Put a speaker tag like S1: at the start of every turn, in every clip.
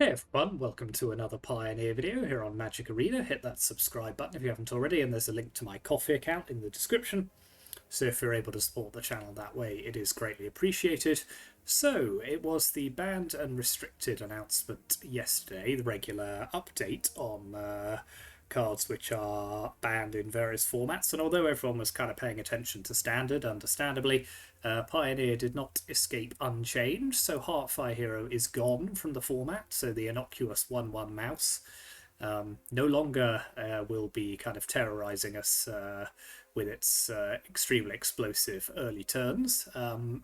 S1: Hey everyone, welcome to another Pioneer video here on Magic Arena. Hit that subscribe button if you haven't already, and there's a link to my Ko-fi account in the description. So if you're able to support the channel that way, it is greatly appreciated. So it was the banned and restricted announcement yesterday, the regular update on cards which are banned in various formats, and although everyone was kind of paying attention to Standard, understandably, Pioneer did not escape unchanged, so Heartfire Hero is gone from the format, so the innocuous 1/1 mouse no longer will be kind of terrorizing us with its extremely explosive early turns.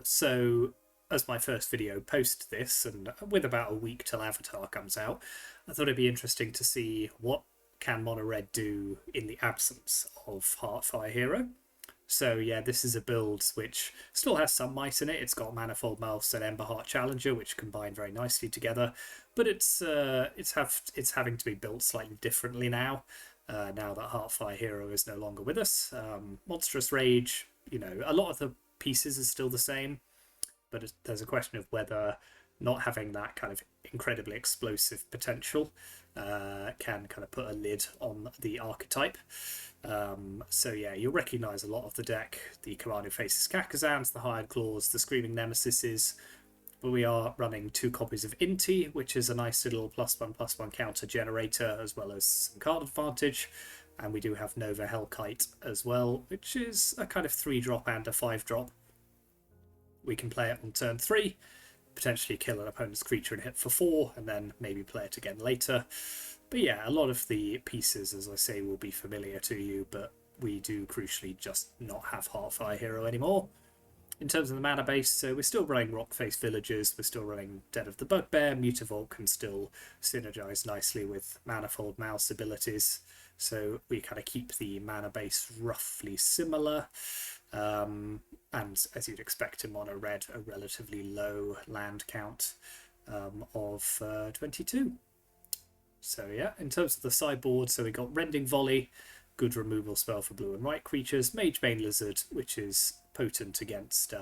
S1: So as my first video post this, and with about a week till Avatar comes out, I thought it'd be interesting to see what can Mono Red do in the absence of Heartfire Hero. So yeah, this is a build which still has some might in it. It's got Manifold Mouse and Emberheart Challenger, which combine very nicely together. But it's having to be built slightly differently now. Now that Heartfire Hero is no longer with us. Monstrous Rage, you know, a lot of the pieces are still the same, but there's a question of whether not having that kind of incredibly explosive potential can kind of put a lid on the archetype. So yeah, you'll recognise a lot of the deck. The Command Who Faces Kakazans, the Hired Claws, the Screaming Nemesises. But we are running 2 copies of Inti, which is a nice little +1/+1 counter generator, as well as some card advantage. And we do have Nova Hellkite as well, which is a kind of 3-drop and a 5-drop. We can play it on turn 3, potentially kill an opponent's creature and hit for 4, and then maybe play it again later. But yeah, a lot of the pieces, as I say, will be familiar to you, but we do crucially just not have Heartfire Hero anymore. In terms of the mana base, so we're still running Rockface Villagers, we're still running Dead of the Bugbear, Mutavault can still synergize nicely with Manifold Mouse abilities, so we kind of keep the mana base roughly similar. And as you'd expect in Mono Red, a relatively low land count of 22. So yeah, in terms of the sideboard, so we got Rending Volley, good removal spell for blue and white creatures, Magebane Lizard, which is potent against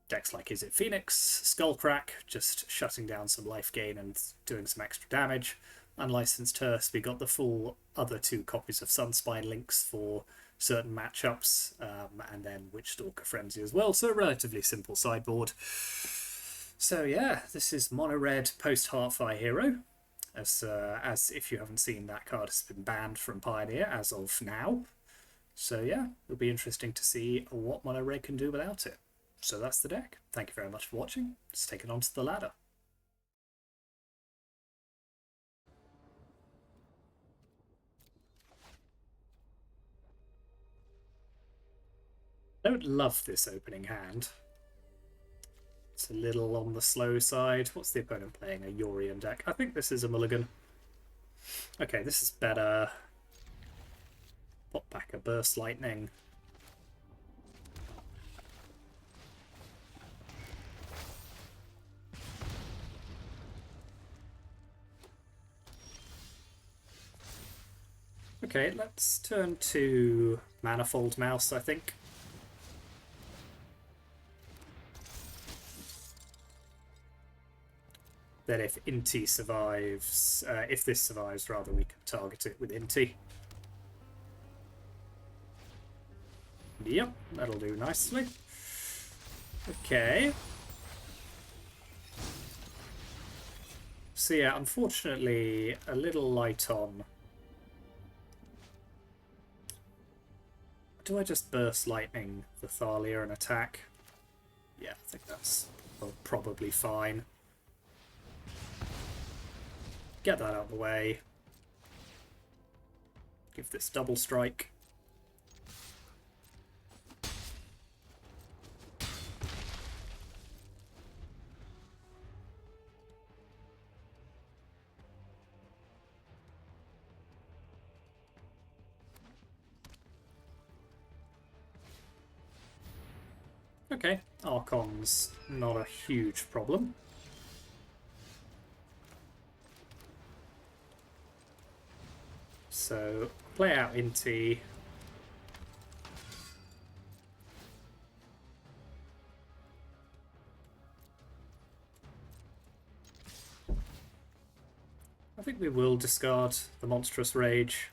S1: decks like Izzet Phoenix, Skullcrack, just shutting down some life gain and doing some extra damage. Unlicensed Hearse, we got the full other 2 copies of Sunspine Links for certain matchups, and then Witchstalker Frenzy as well, so a relatively simple sideboard. So yeah, this is Mono Red Post-Heartfire Hero. As if you haven't seen, that card has been banned from Pioneer as of now. So yeah, it'll be interesting to see what Mono Red can do without it. So that's the deck. Thank you very much for watching. Let's take it on to the ladder. I don't love this opening hand. It's a little on the slow side. What's the opponent playing? A Yorion deck. I think this is a mulligan. Okay, this is better. Pop back a Burst Lightning. Okay, let's turn to Manifold Mouse, I think. Then if Inti survives, if this survives rather, we can target it with Inti. Yep, that'll do nicely. Okay. So yeah, unfortunately, a little light on. Do I just Burst Lightning the Thalia and attack? Yeah, I think that's probably fine. Get that out of the way. Give this double strike. Okay, Archon's not a huge problem. So, play out Inti. think we will discard the Monstrous Rage.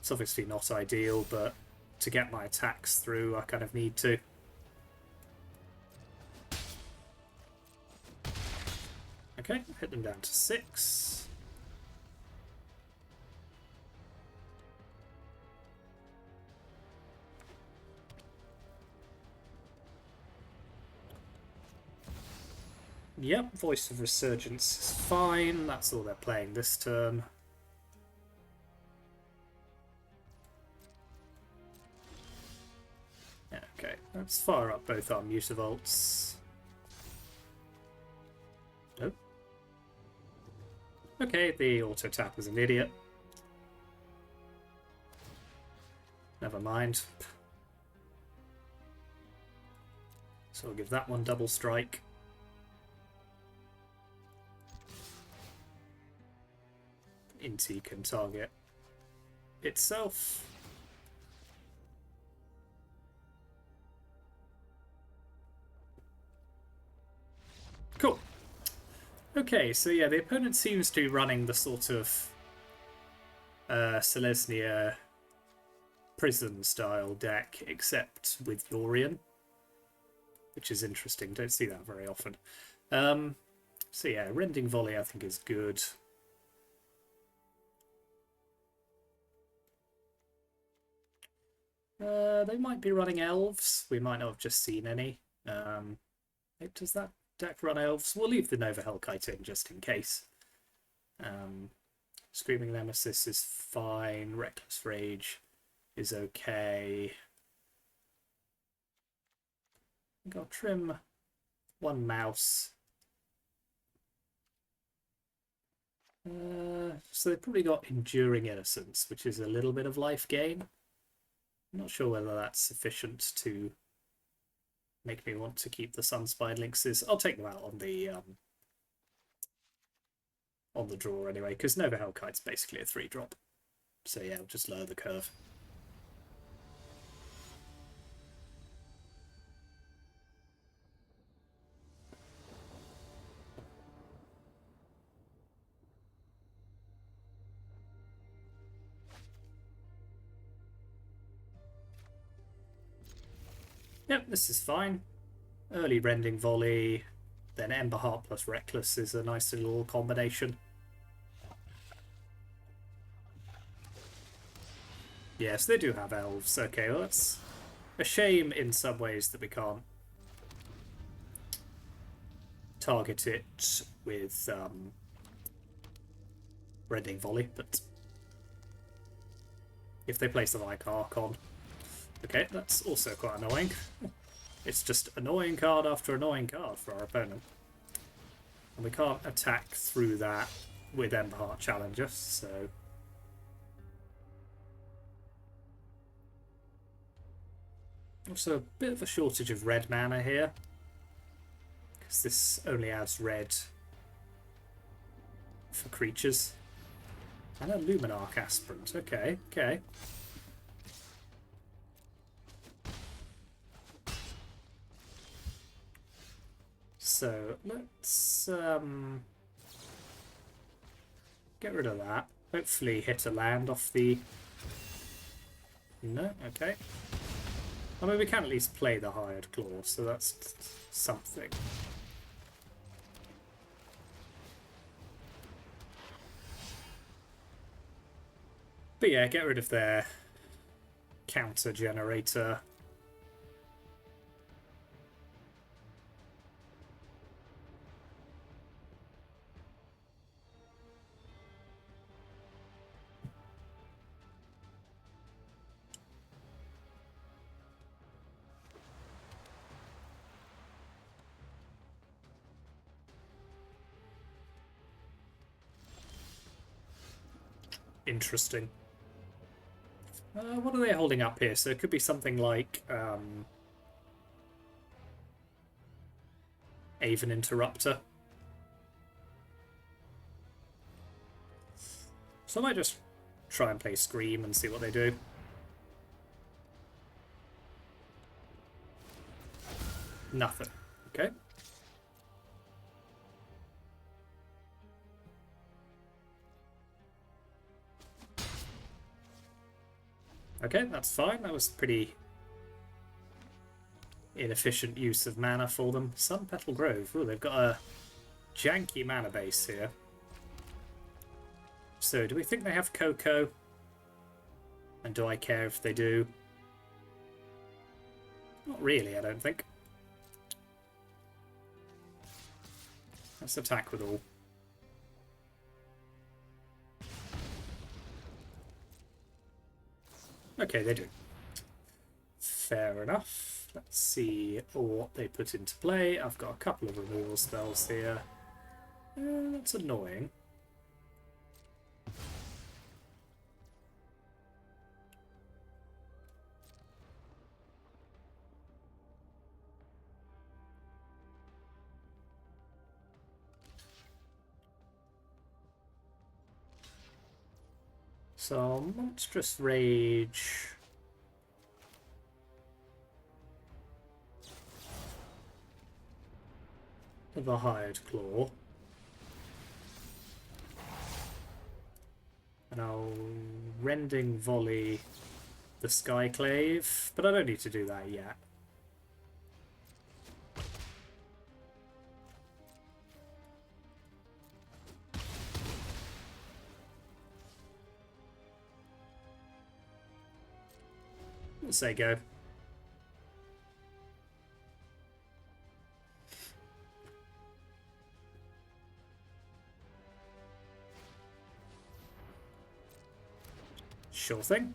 S1: It's obviously not ideal, but to get my attacks through, I kind of need to. Okay, hit them down to 6. Yep, Voice of Resurgence is fine. That's all they're playing this turn. Yeah, okay, let's fire up both our Mutivolts. Oh. Okay, the auto tap was an idiot. Never mind. So I'll give that one double strike. Inti can target itself. Cool. Okay, so yeah, the opponent seems to be running the sort of Selesnya prison style deck, except with Yorion, which is interesting. Don't see that very often. So yeah, Rending Volley I think is good. They might be running elves. We might not have just seen any. Does that deck run elves? We'll leave the Nova Hellkite in just in case. Screaming Nemesis is fine. Reckless Rage is okay. I think I'll trim one mouse. So they've probably got Enduring Innocence, which is a little bit of life gain. I'm not sure whether that's sufficient to make me want to keep the Sunspine Lynxes. I'll take them out on the draw anyway, because Nova Hellkite's basically a 3-drop. So yeah, I'll just lower the curve. Yep, this is fine. Early Rending Volley, then Ember Heart plus Reckless is a nice little combination. Yes, they do have elves. Okay, well, that's a shame in some ways that we can't target it with Rending Volley, but if they place the Like Archon. Okay, that's also quite annoying. It's just annoying card after annoying card for our opponent. And we can't attack through that with Ember Heart Challenger, so... Also a bit of a shortage of red mana here, because this only adds red for creatures. And a Luminarch Aspirant, okay, okay. So let's get rid of that. Hopefully hit a land off the... No, okay. I mean, we can at least play the Hired Claw, so that's something. But yeah, get rid of their counter generator. Interesting. What are they holding up here? So it could be something like Aven Interrupter. So I might just try and play Scream and see what they do. Nothing. Okay. Okay, that's fine. That was pretty inefficient use of mana for them. Sun Petal Grove. Ooh, they've got a janky mana base here. So, do we think they have Coco? And do I care if they do? Not really, I don't think. Let's attack with all. Okay, they do. Fair enough. Let's see what they put into play. I've got a couple of removal spells here. That's annoying. So, Monstrous Rage. The Hired Claw. And I'll Rending Volley the Skyclave, but I don't need to do that yet. Let's say go. Sure thing.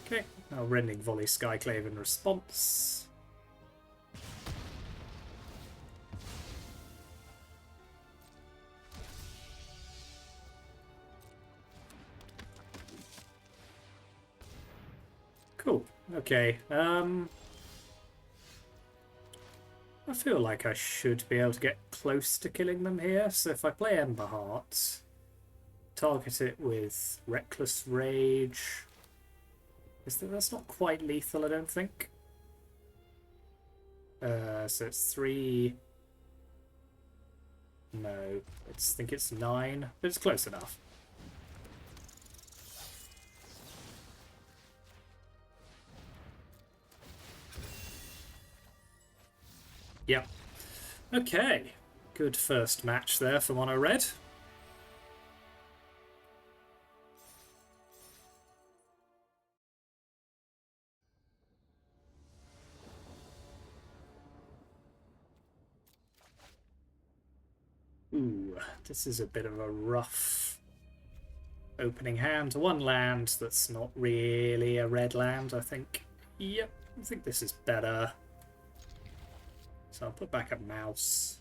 S1: Okay, now Rending Volley Skyclave in response. Cool. Okay. I feel like I should be able to get close to killing them here. So if I play Ember Heart, target it with Reckless Rage. That's not quite lethal, I don't think. So it's 3. No, I think it's 9, but it's close enough. Yep. Okay. Good first match there for Mono Red. Ooh, this is a bit of a rough opening hand. One land that's not really a red land, I think. Yep, I think this is better. So I'll put back a mouse.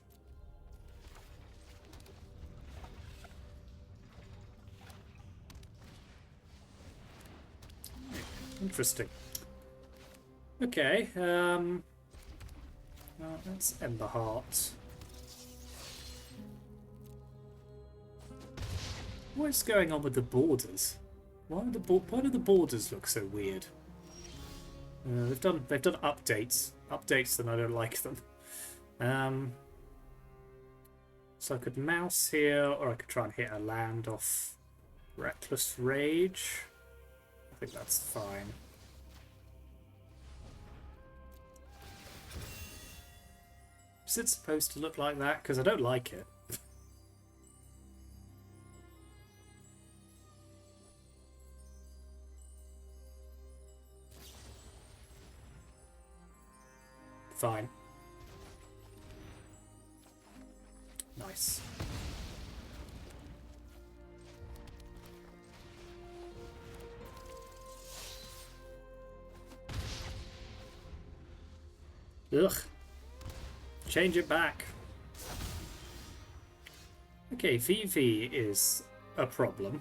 S1: Interesting. Okay, well, that's Ember Heart. What is going on with the borders? Why do the borders look so weird? They've done updates and I don't like them. So I could mouse here, or I could try and hit a land off Reckless Rage. I think that's fine. Is it supposed to look like that? Because I don't like it. Fine. Nice. Ugh. Change it back. Okay, VV is a problem.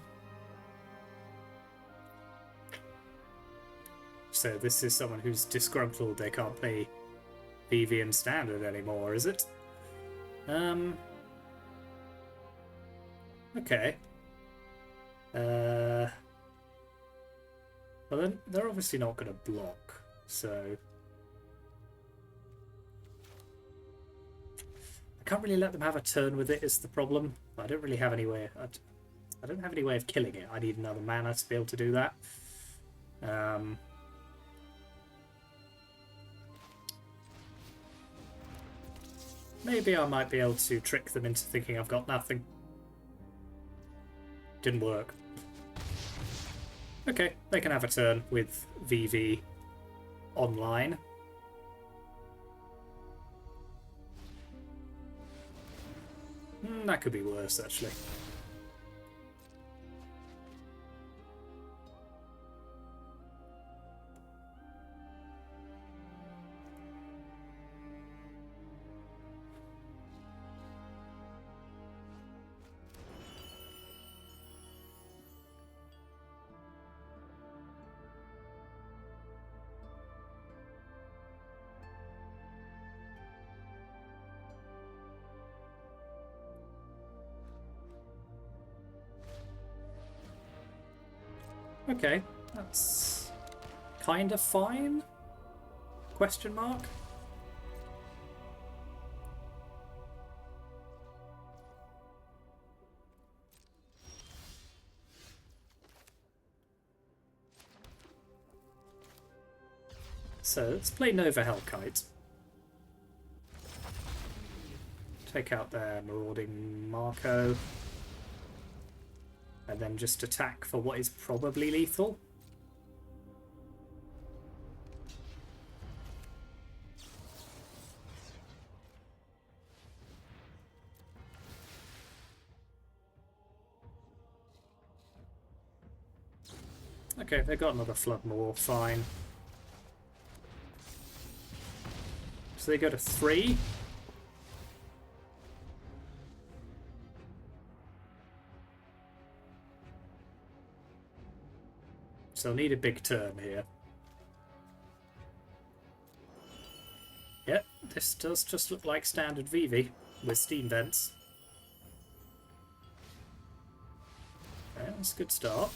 S1: So this is someone who's disgruntled they can't play VV in Standard anymore, is it? Okay. Well then, they're obviously not going to block, so... can't really let them have a turn with it is the problem. I don't really have any way. I don't have any way of killing it. I need another mana to be able to do that. Maybe I might be able to trick them into thinking I've got nothing. Didn't work. Okay, they can have a turn with VV online. That could be worse, actually. Okay, that's kind of fine? Question mark? So let's play Nova Hellkite. Take out their Marauding Marco. And then just attack for what is probably lethal. Okay, they got another Floodmaw, fine. So they go to 3. So they'll need a big turn here. Yep, this does just look like standard VV with steam vents. Okay, that's a good start.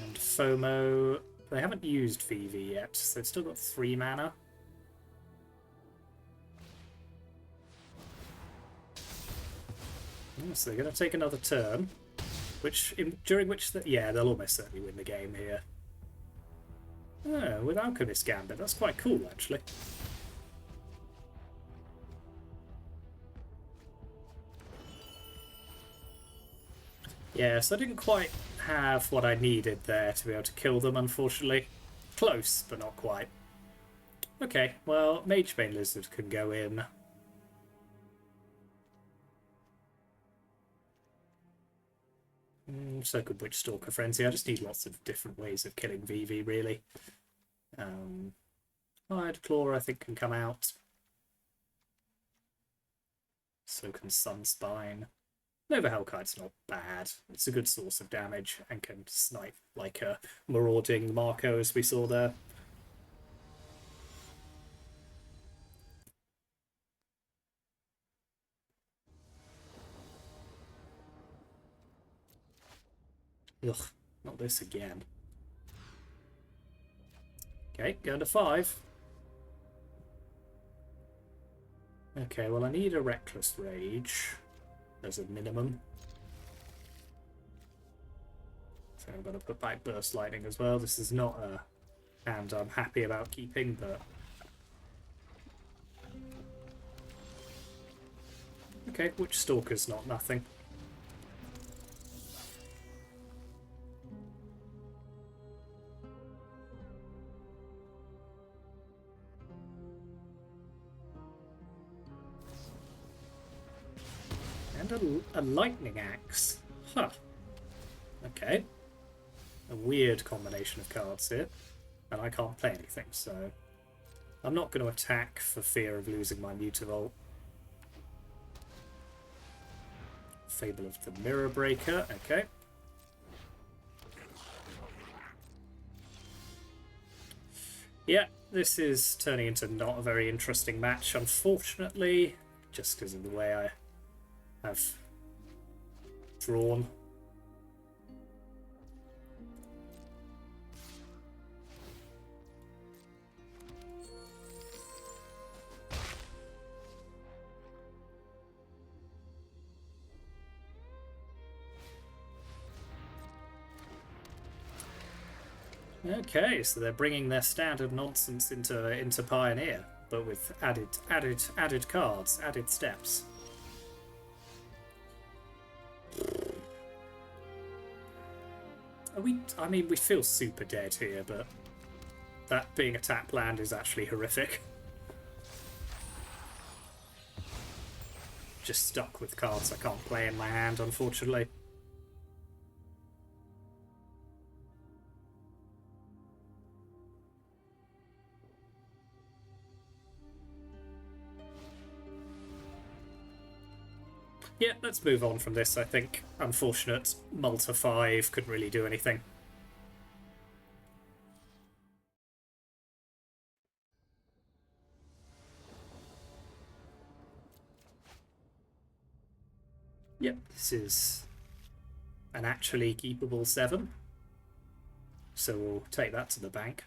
S1: And FOMO, they haven't used VV yet, so they've still got 3 mana. So they're going to take another turn, during which they'll almost certainly win the game here. Oh, with Alchemist Gambit, that's quite cool actually. Yeah, so I didn't quite have what I needed there to be able to kill them, unfortunately. Close, but not quite. Okay, well, Magebane Lizard can go in. So could Witch Stalker Frenzy. I just need lots of different ways of killing VV, really. Hired Claw, I think, can come out. So can Sunspine. Nova Hellkite's not bad. It's a good source of damage and can snipe like a marauding Marco, as we saw there. Ugh, not this again. Okay, going to 5. Okay, well I need a Reckless Rage as a minimum. So I'm going to put back Burst Lightning as well. This is not a hand I'm happy about keeping, but... Okay, Witch Stalker's not nothing. And a Lightning Axe. Huh. Okay. A weird combination of cards here. And I can't play anything, so... I'm not going to attack for fear of losing my Mutavault. Fable of the Mirror Breaker, okay. Yeah, this is turning into not a very interesting match, unfortunately, just because of the way I have drawn. Okay, so they're bringing their standard nonsense into Pioneer, but with added cards, added steps. I mean, we feel super dead here, but that being a tap land is actually horrific. Just stuck with cards I can't play in my hand, unfortunately. Yeah, let's move on from this, I think. Unfortunate. Malta 5 couldn't really do anything. Yep, this is an actually keepable 7. So we'll take that to the bank.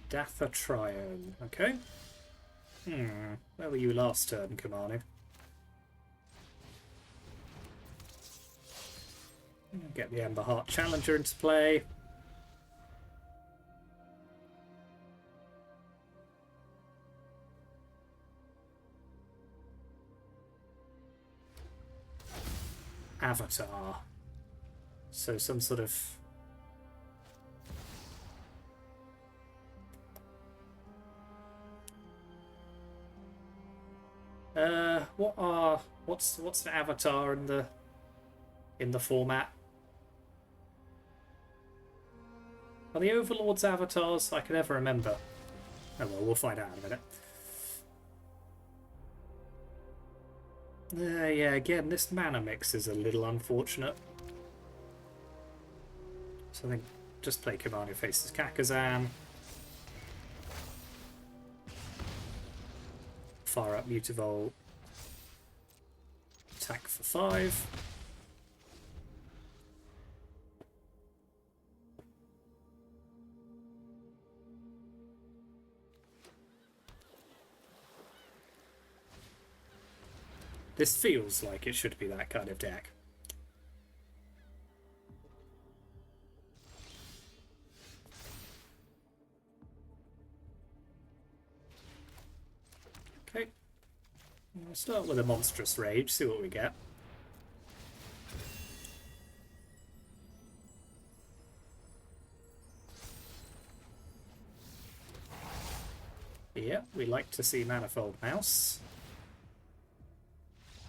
S1: Datha Triome, okay. Where were you last turn, Kamanu? Get the Ember Heart Challenger into play. Avatar. So some sort of... what's the avatar in the format? Are the Overlords avatars? I can never remember. Oh well, we'll find out in a minute. Yeah, again, this mana mix is a little unfortunate. So I think just play Commander faces Kakazan. Fire up Mutavault. Attack for 5. This feels like it should be that kind of deck. Okay. We'll start with a Monstrous Rage, see what we get. Yeah, we like to see Manifold Mouse.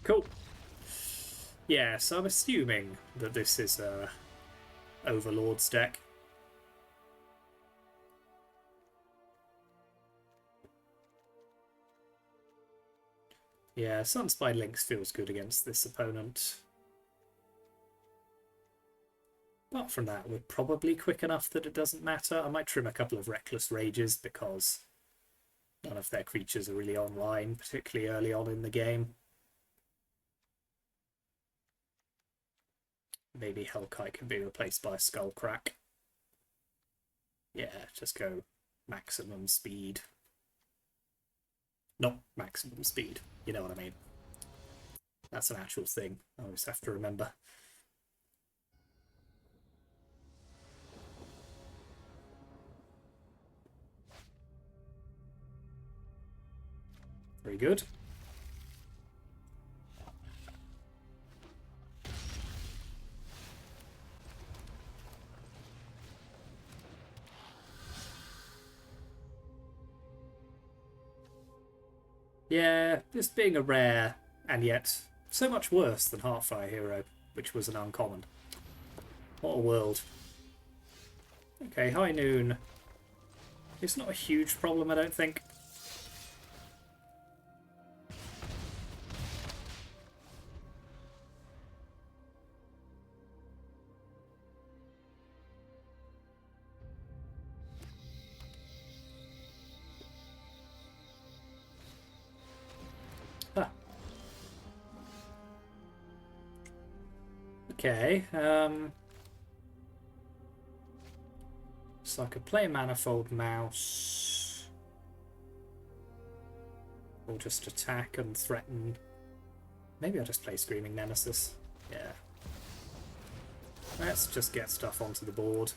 S1: Cool. Yeah, so I'm assuming that this is a Overlords deck. Yeah, Sunspine Lynx feels good against this opponent. Apart from that, we're probably quick enough that it doesn't matter. I might trim a couple of Reckless Rages because none of their creatures are really online, particularly early on in the game. Maybe Hellkite can be replaced by Skullcrack. Yeah, just go maximum speed. Not maximum speed, you know what I mean. That's an actual thing, I always have to remember. Very good. Yeah, this being a rare, and yet so much worse than Heartfire Hero, which was an uncommon. What a world. Okay, High Noon. It's not a huge problem, I don't think. Okay, so I could play Manifold Mouse. Or just attack and threaten. Maybe I'll just play Screaming Nemesis. Yeah. Let's just get stuff onto the board.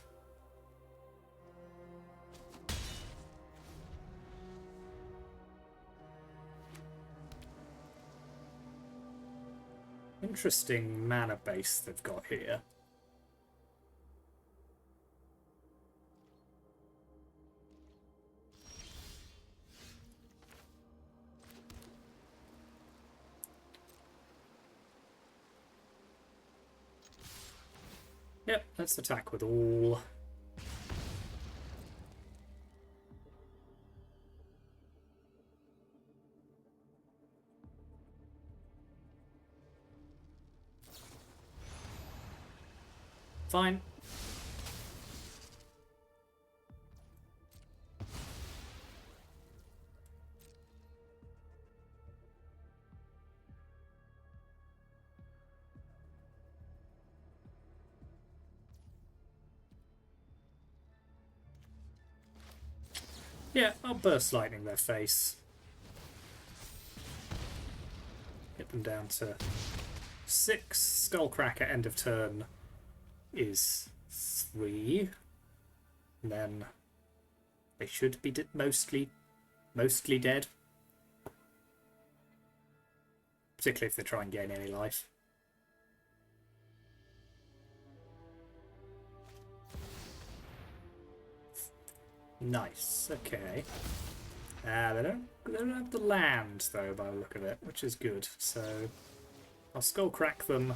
S1: Interesting mana base they've got here. Yep, let's attack with all. Fine. Yeah, I'll Burst Lightning their face. Get them down to 6. Skullcracker end of turn is 3. And then they should be mostly dead. Particularly if they try and gain any life. Nice, okay. They don't have the land though by the look of it, which is good. So I'll Skullcrack them.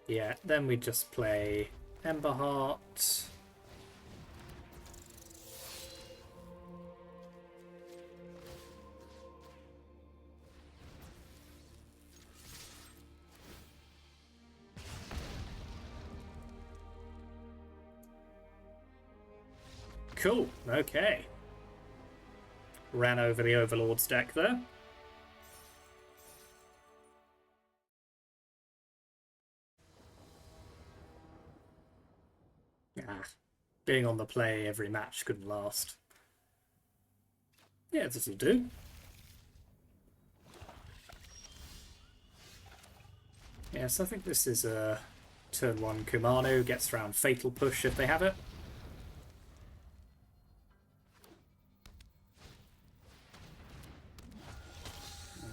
S1: Yeah, then we just play Emberheart. Cool, okay. Ran over the Overlords deck there. Being on the play every match couldn't last. Yeah, this'll do. Yes, I think this is a turn 1 Kumano, gets around Fatal Push if they have it.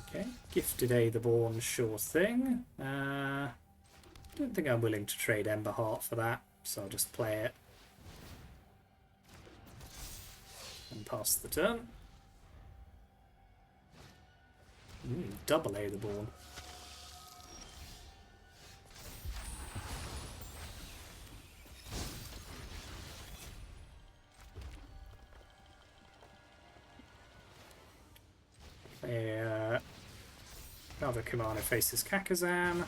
S1: Okay, Gifted Aetherborn, sure thing. Don't think I'm willing to trade Emberheart for that, so I'll just play it. And pass the turn. Double Aetherborn. Another Kumano faces Kakazan.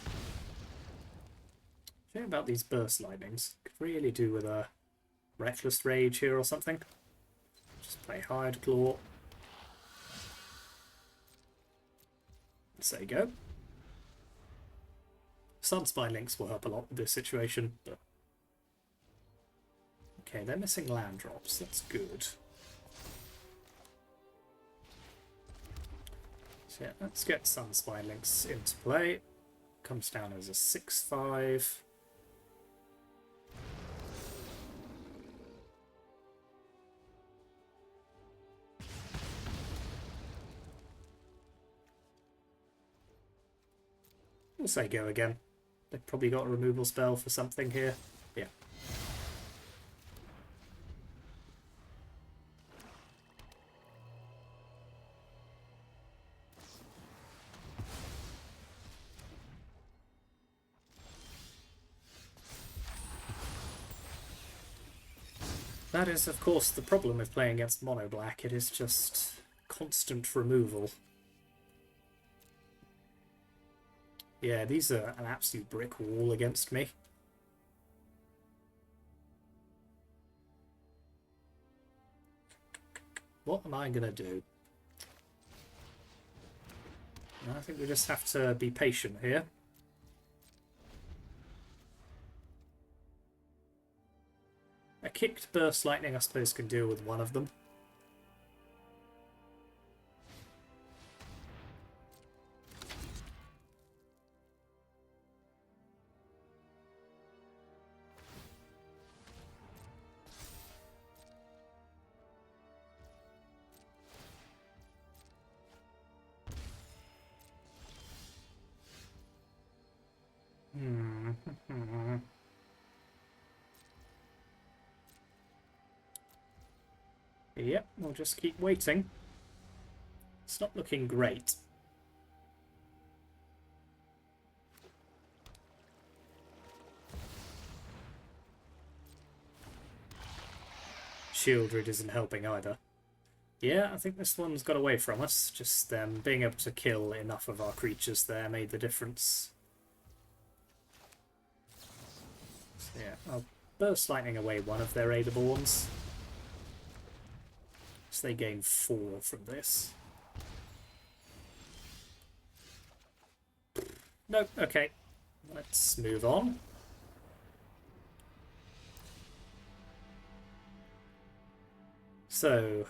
S1: Shame about these Burst Lightnings. Could really do with a Reckless Rage here or something. Just play Hired Claw. There you go. Sunspine Links will help a lot with this situation. But... okay, they're missing land drops. That's good. So yeah, let's get Sunspine Links into play. Comes down as a 6/5. We'll say go again. They've probably got a removal spell for something here. Yeah. That is, of course, the problem with playing against Mono Black. It is just constant removal. Yeah, these are an absolute brick wall against me. What am I going to do? I think we just have to be patient here. kicked Burst Lightning, I suppose, can deal with one of them. Yep, we'll just keep waiting. It's not looking great. Shieldred isn't helping either. Yeah, I think this one's got away from us. Just them being able to kill enough of our creatures there made the difference. So yeah, I'll Burst Lightning away one of their Aetherborns. So they gain 4 from this. Nope, okay. Let's move on. So,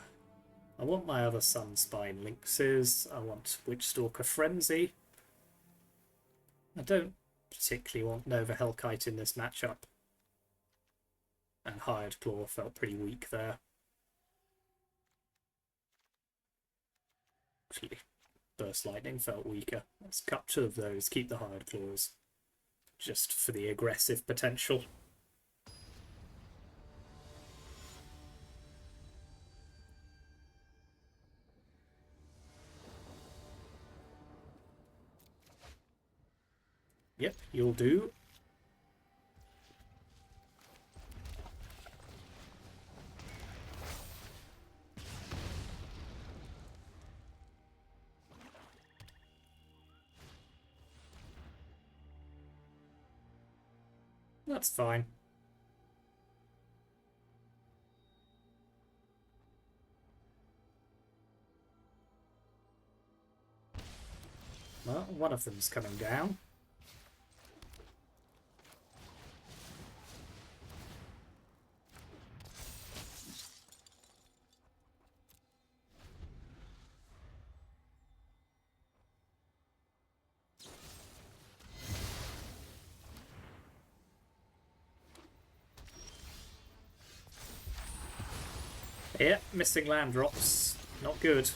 S1: I want my other Sunspine Lynxes. I want Witchstalker Frenzy. I don't particularly want Nova Hellkite in this matchup. And Hired Claw felt pretty weak there. Actually, Burst Lightning felt weaker. Let's cut 2 of those, keep the Hired Claws. Just for the aggressive potential. Yep, you'll do. That's fine. Well, one of them's coming down. Yeah, missing land drops. Not good.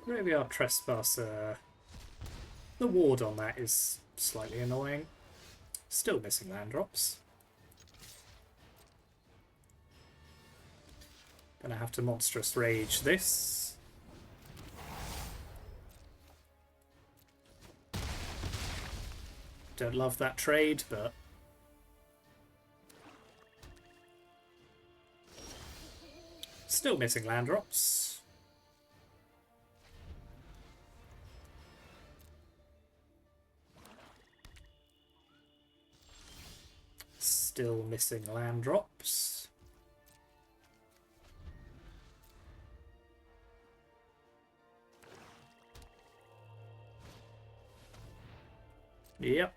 S1: Graveyard Trespasser. The ward on that is slightly annoying. Still missing land drops. Gonna have to Monstrous Rage this. Don't love that trade, but still missing land drops. Still missing land drops. Yep.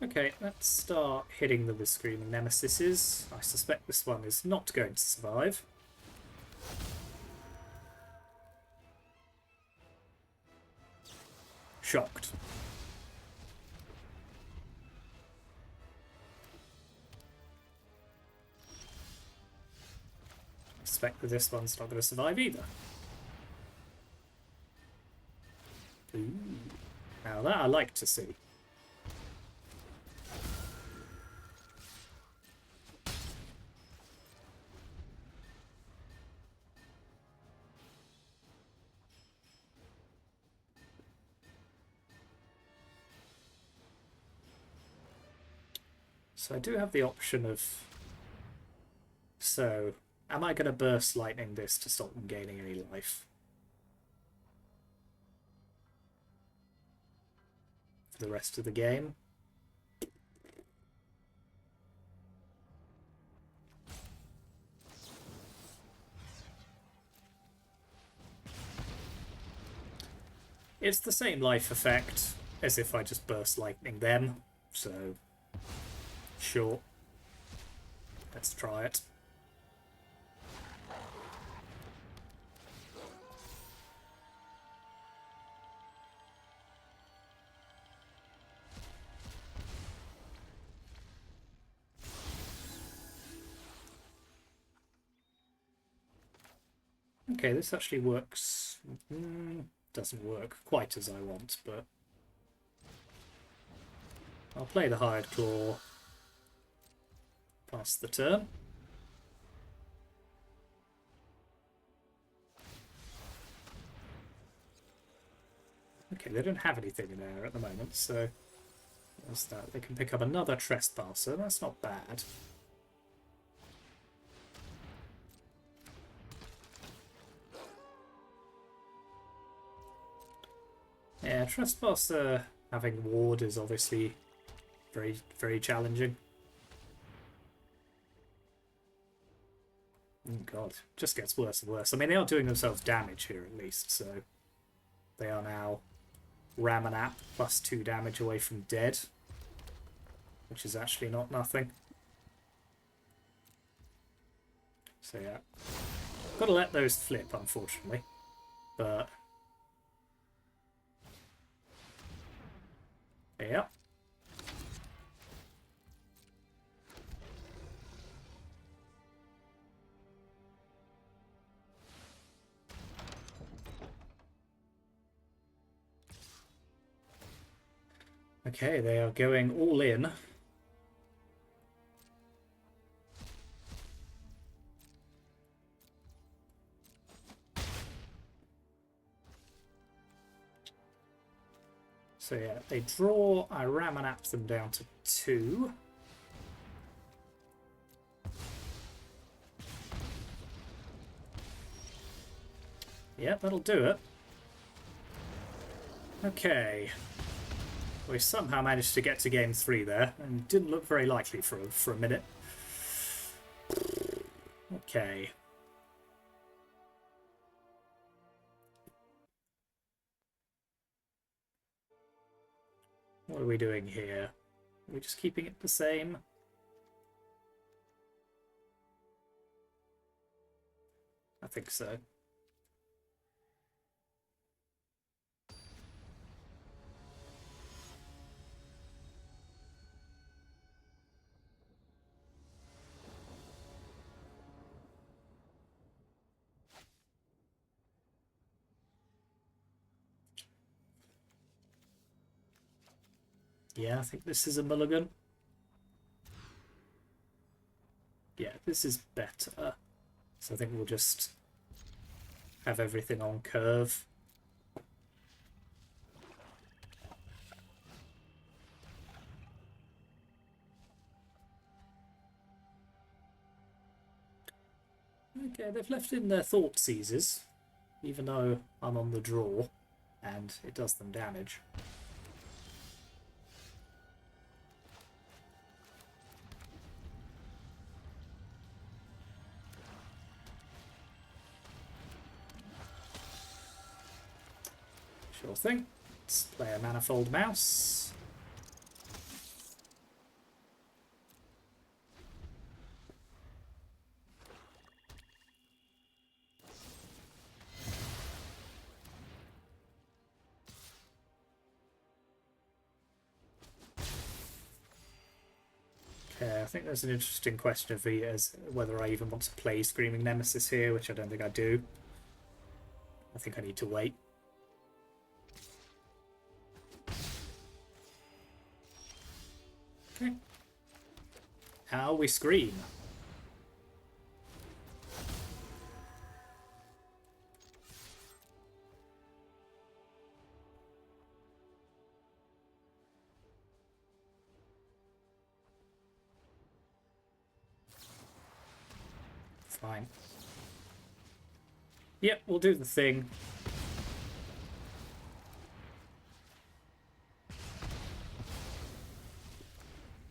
S1: Okay, let's start hitting them with Screaming Nemesises. I suspect this one is not going to survive. Shocked. I suspect that this one's not going to survive either. Ooh. Now that I like to see. So I do have the option of... So, am I going to burst lightning this to stop them gaining any life? For the rest of the game? It's the same life effect as if I just burst lightning them, so sure. Let's try it. Okay, this actually works. Doesn't work quite as I want, but I'll play the Hired Claw. Pass the turn. Okay, they don't have anything in there at the moment, so there's that. They can pick up another Trespasser. That's not bad. Yeah, Trespasser having Ward is obviously very, very challenging. Oh god, just gets worse and worse. I mean, they are doing themselves damage here at least, so they are now Ramanap plus 2 damage away from dead, which is actually not nothing. So yeah, gotta let those flip, unfortunately, but yeah. Okay, they are going all in. So yeah, they draw, I Ramanap them down to 2. Yeah, that'll do it. Okay. We somehow managed to get to game 3 there, and didn't look very likely for a minute. Okay. What are we doing here? Are we just keeping it the same? I think so. Yeah, I think this is a mulligan. Yeah, this is better. So I think we'll just have everything on curve. Okay, they've left in their Thought Seizes, even though I'm on the draw, and it does them damage. Sure thing. Let's play a Manifold Mouse. Okay, I think there's an interesting question of as whether I even want to play Screaming Nemesis here, which I don't think I do. I think I need to wait. Okay. How we scream. Fine. Yep, we'll do the thing.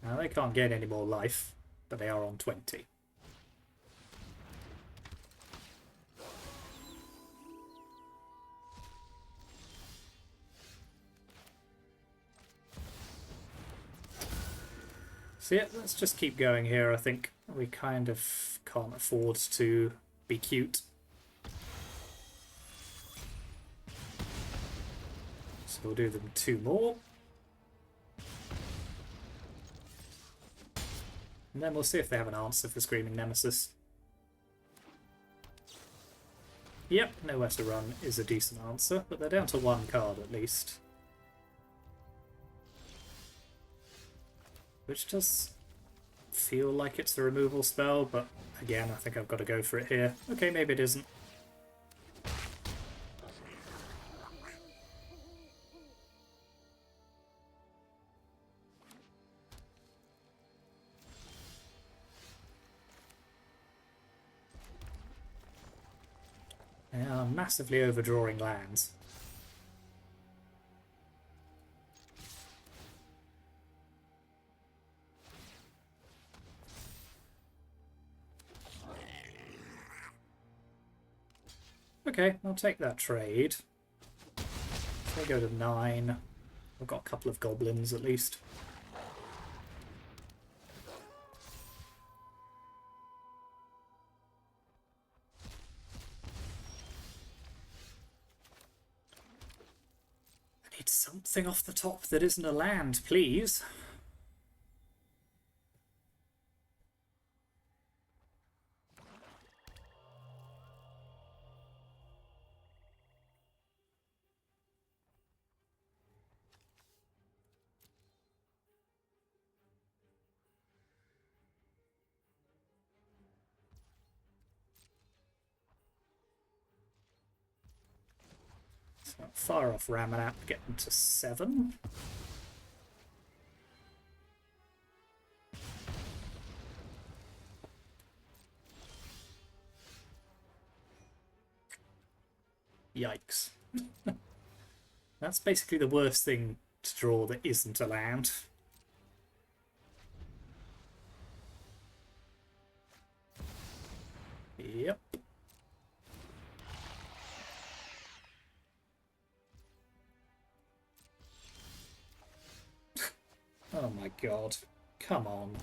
S1: Now they can't get any more life, but they are on 20. So yeah, let's just keep going here. I think we kind of can't afford to be cute. So we'll do them 2 more. And then we'll see if they have an answer for Screaming Nemesis. Yep, Nowhere to Run is a decent answer, but they're down to 1 card at least. Which does feel like it's a removal spell, but again, I think I've got to go for it here. Okay, maybe it isn't. They are massively overdrawing lands. Okay, I'll take that trade. So they go to 9. I've got a couple of goblins at least. I need something off the top that isn't a land, please. Fire off Ramanap, get them to 7. Yikes. That's basically the worst thing to draw that isn't a land. Yep. Oh my god. Come on.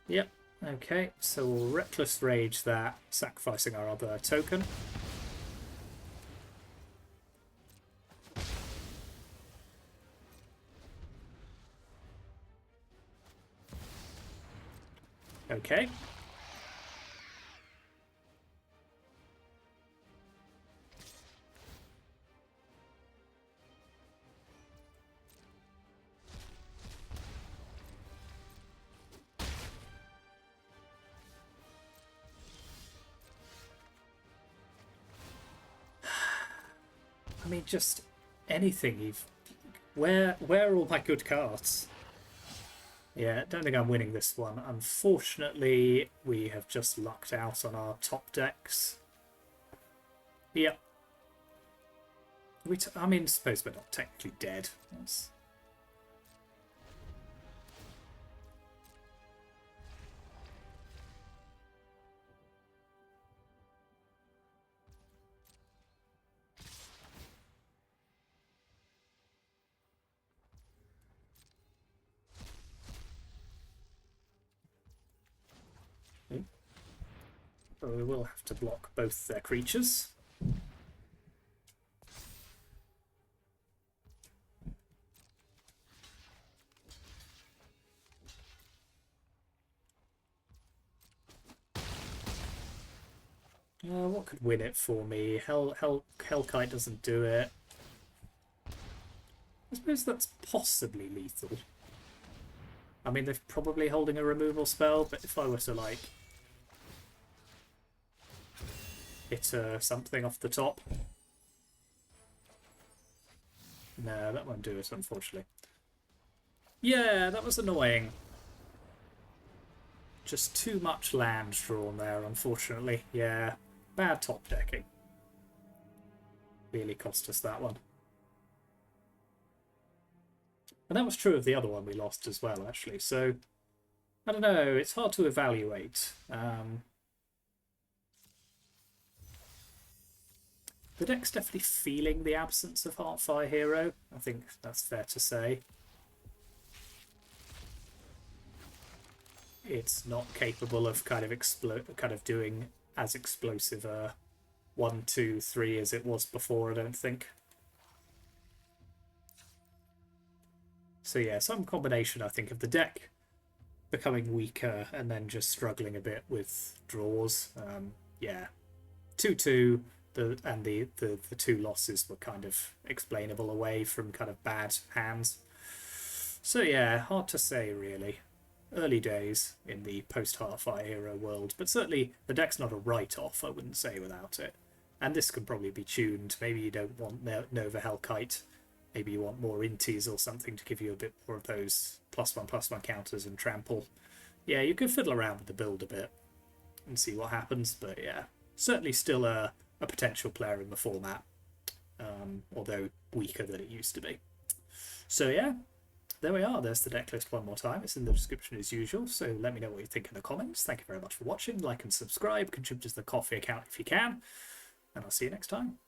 S1: Yep, okay, so we'll Reckless Rage that, sacrificing our other token. Okay. I mean, just anything you've... Where are all my good cards? Yeah, don't think I'm winning this one. Unfortunately, we have just lucked out on our top decks. Yep. I mean, suppose we're not technically dead. That's... But we will have to block both their creatures. What could win it for me? Hellkite doesn't do it. I suppose that's possibly lethal. I mean, they're probably holding a removal spell, but if I were to, like... hit something off the top. No, that won't do it, unfortunately. Yeah, that was annoying. Just too much land drawn there, unfortunately. Yeah, bad top decking. Really cost us that one. And that was true of the other one we lost as well, actually. So, I don't know, it's hard to evaluate. The deck's definitely feeling the absence of Heartfire Hero. I think that's fair to say. It's not capable of kind of doing as explosive a 1, 2, 3 as it was before, I don't think. So yeah, some combination, I think, of the deck becoming weaker and then just struggling a bit with draws. Yeah, 2-2, and the 2 losses were kind of explainable away from kind of bad hands. So yeah, hard to say really. Early days in the post-Heartfire Hero world, but certainly the deck's not a write-off, I wouldn't say, without it. And this can probably be tuned. Maybe you don't want Nova Hellkite. Maybe you want more Inties or something to give you a bit more of those +1/+1 counters and trample. Yeah, you could fiddle around with the build a bit and see what happens, but yeah, certainly still a potential player in the format, although weaker than it used to be. So yeah, there we are. There's the deck list one more time. It's in the description as usual, so let me know what you think in the comments. Thank you very much for watching. Like and subscribe. Contribute to the Ko-fi account if you can, and I'll see you next time.